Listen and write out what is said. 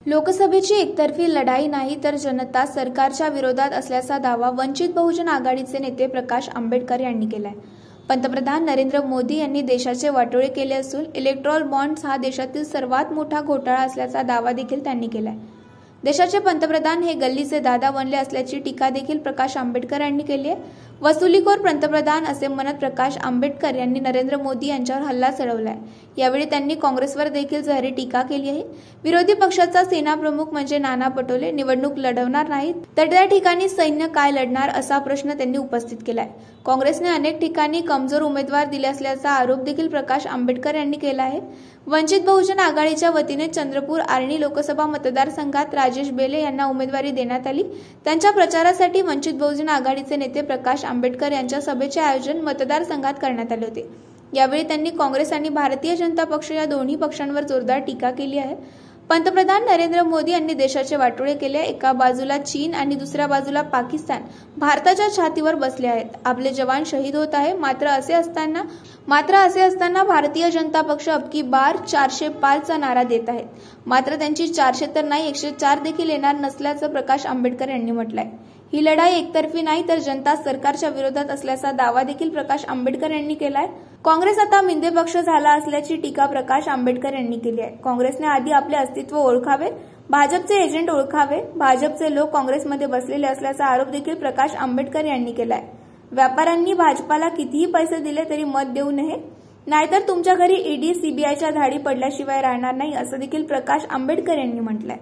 लोकसभेची एकतर्फी लढाई नाही तर जनता सरकारच्या विरोधात असल्याचा दावा वंचित बहुजन आघाडीचे नेते प्रकाश आंबेडकर यांनी केलाय। पंतप्रधान नरेंद्र मोदी यांनी देशाचे वाटोळे केले असून इलेक्ट्रॉल बॉन्ड्स हा देशातील सर्वात मोठा घोटाळा असल्याचा दावा देखील त्यांनी केलाय। देशाचे पंतप्रधान हे गल्लीचे दादा बनले असल्याची टीका देखील प्रकाश आंबेडकर यांनी केली आहे। वसुलीखोर पंतप्रधान असे म्हणत प्रकाश आंबेडकर यांनी नरेंद्र मोदी यांच्यावर हल्ला चढवलाय। यावेळी त्यांनी काँग्रेसवर देखील जहरी टीका केली आहे। विरोधी पक्षाचा सेनाप्रमुख म्हणजे नाना पटोले निवडणूक लढवणार नाहीत तर त्या ठिकाणी सैन्य काय लढणार असा प्रश्न त्यांनी उपस्थित केलाय। काँग्रेसने अनेक ठिकाणी कमजोर उमेदवार दिले असल्याचा आरोप देखील प्रकाश आंबेडकर यांनी केला आहे। वंचित बहुजन आघाडीच्या वतीने चंद्रपूर आर्णी लोकसभा मतदारसंघात राजेश बेले यांना उमेदवारी देण्यात आली। त्यांच्या प्रचारासाठी वंचित बहुजन आघाडीचे नेते प्रकाश आंबेडकर यांच्या सभेचे आयोजन मतदारसंघात करण्यात आले होते। यावेळी त्यांनी काँग्रेस आणि भारतीय जनता पक्ष या दोन्ही पक्षांवर जोरदार टीका केली आहे। पंतप्रधान नरेंद्र मोदी यांनी देशाचे वाटोळे केले। एका बाजूला चीन आणि दुसऱ्या बाजूला पाकिस्तान भारताच्या छातीवर बसले आहेत। आपले जवान शहीद होत आहे। मात्र असे असताना भारतीय जनता पक्ष अबकी बार 405 चा नारा देत आहे। मात्र त्यांची 400 तर नाही 104 देखील येणार नसल्याचं प्रकाश आंबेडकर यांनी म्हटलंय। ही लढाई एकतर्फी नाही तर जनता सरकारच्या विरोधात असल्याचा दावा देखील प्रकाश आंबेडकर यांनी केलाय। काँग्रेस आता मिंदे पक्ष झाला असल्याची टीका प्रकाश आंबेडकर यांनी केली आहे। काँग्रेसने आधी आपले अस्तित्व ओळखावे, भाजपचे एजंट ओळखावे, भाजपचे लोक काँग्रेसमध्ये बसलेले असल्याचा आरोप देखील प्रकाश आंबेडकर यांनी केलाय। व्यापाऱ्यांनी भाजपाला कितीही पैसे दिले तरी मत देऊ नये, नाहीतर तुमच्या घरी ईडी सीबीआयच्या धाडी पडल्याशिवाय राहणार नाही असं देखील प्रकाश आंबेडकर यांनी म्हटलंय।